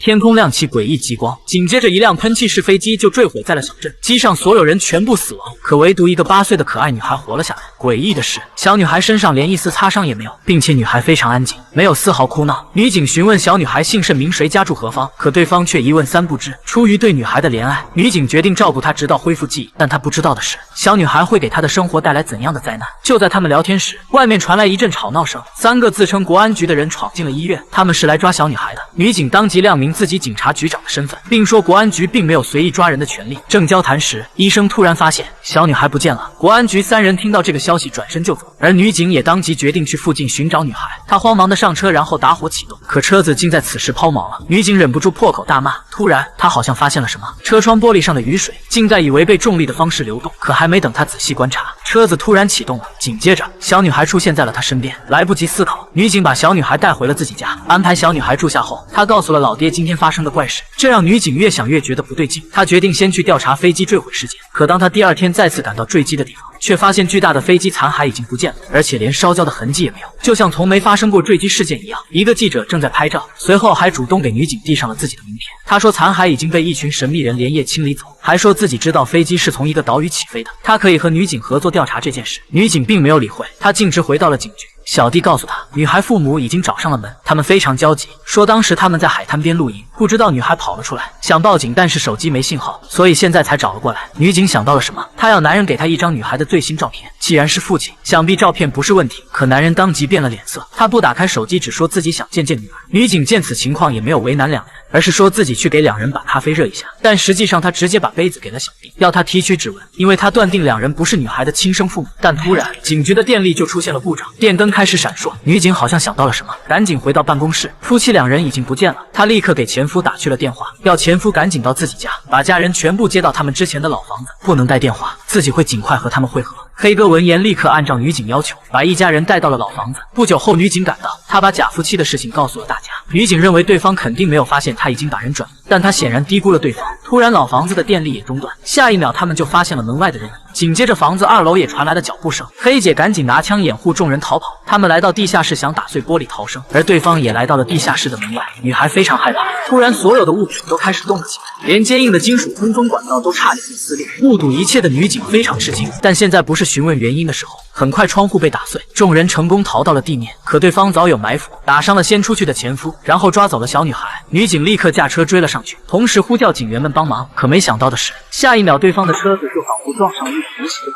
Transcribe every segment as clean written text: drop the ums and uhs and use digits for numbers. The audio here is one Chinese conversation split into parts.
天空亮起诡异极光，紧接着一辆喷气式飞机就坠毁在了小镇，机上所有人全部死亡，可唯独一个8岁的可爱女孩活了下来。诡异的是，小女孩身上连一丝擦伤也没有，并且女孩非常安静，没有丝毫哭闹。女警询问小女孩姓甚名谁，家住何方，可对方却一问三不知。出于对女孩的怜爱，女警决定照顾她直到恢复记忆，但她不知道的是，小女孩会给她的生活带来怎样的灾难。就在他们聊天时，外面传来一阵吵闹声，3个自称国安局的人闯进了医院，他们是来抓小女孩的。女警当即亮明自己警察局长的身份，并说国安局并没有随意抓人的权利。正交谈时，医生突然发现小女孩不见了。国安局3人听到这个消息转身就走，而女警也当即决定去附近寻找女孩。她慌忙的上车，然后打火启动，可车子竟在此时抛锚了。女警忍不住破口大骂，突然她好像发现了什么，车窗玻璃上的雨水竟在以违背重力的方式流动。可还没等她仔细观察，车子突然启动了，紧接着小女孩出现在了她身边。来不及思考，女警把小女孩带回了自己家，安排小女孩住下后，她告诉了老爹今天发生的怪事，这让女警越想越觉得不对劲。她决定先去调查飞机坠毁事件。可当她第2天再次赶到坠机的地方，却发现巨大的飞机残骸已经不见了，而且连烧焦的痕迹也没有，就像从没发生过坠机事件一样。一个记者正在拍照，随后还主动给女警递上了自己的名片。他说残骸已经被一群神秘人连夜清理走，还说自己知道飞机是从一个岛屿起飞的，他可以和女警合作调查这件事。女警并没有理会，他径直回到了警局。小弟告诉他，女孩父母已经找上了门，他们非常焦急，说当时他们在海滩边露营，不知道女孩跑了出来，想报警，但是手机没信号，所以现在才找了过来。女警想到了什么，她要男人给她一张女孩的最新照片，既然是父亲，想必照片不是问题。可男人当即变了脸色，他不打开手机，只说自己想见见女儿。女警见此情况也没有为难两人，而是说自己去给2人把咖啡热一下，但实际上他直接把杯子给了小弟，要他提取指纹，因为他断定2人不是女孩的亲生父母。但突然警局的电力就出现了故障，电灯开始闪烁，女警好像想到了什么，赶紧回到办公室，夫妻2人已经不见了。她立刻给前夫打去了电话，要前夫赶紧到自己家，把家人全部接到他们之前的老房子，不能带电话，自己会尽快和他们会合。黑哥闻言立刻按照女警要求，把一家人带到了老房子。不久后，女警赶到，她把假夫妻的事情告诉了大家。女警认为对方肯定没有发现她已经把人转移，但她显然低估了对方。突然，老房子的电力也中断，下一秒他们就发现了门外的人影。紧接着，房子2楼也传来了脚步声。黑姐赶紧拿枪掩护众人逃跑。他们来到地下室想打碎玻璃逃生，而对方也来到了地下室的门外。女孩非常害怕，突然所有的物品都开始动了起来，连坚硬的金属通风管道都差点被撕裂。目睹一切的女警非常吃惊，但现在不是询问原因的时候。很快窗户被打碎，众人成功逃到了地面，可对方早有埋伏，打伤了先出去的前夫，然后抓走了小女孩。女警立刻驾车追了上去，同时呼叫警员们帮忙。可没想到的是，下一秒对方的车子就仿佛撞上了一股无形的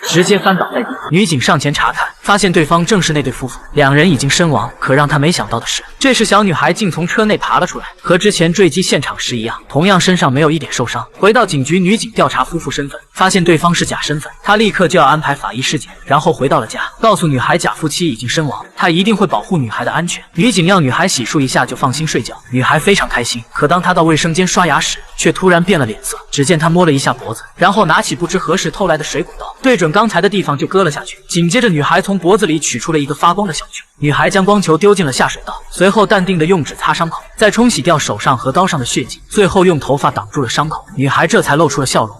直接翻倒在地。女警上前查看，发现对方正是那对夫妇，2人已经身亡。可让她没想到的是，这时小女孩竟从车内爬了出来，和之前坠机现场时一样，同样身上没有一点受伤。回到警局，女警调查夫妇身份，发现对方是假身份，她立刻就要安排法医尸检，然后回到了家，告诉女孩假夫妻已经身亡，她一定会保护女孩的安全。女警要女孩洗漱一下就放心睡觉，女孩非常开心。可当她到卫生间刷牙时，却突然变了脸色。只见她摸了一下脖子，然后拿起不知何时偷来的水果刀，对准刚才的地方就割了下去。紧接着，女孩从脖子里取出了一个发光的小球，女孩将光球丢进了下水道，随后淡定的用纸擦伤口，再冲洗掉手上和刀上的血迹，最后用头发挡住了伤口。女孩这才露出了笑容。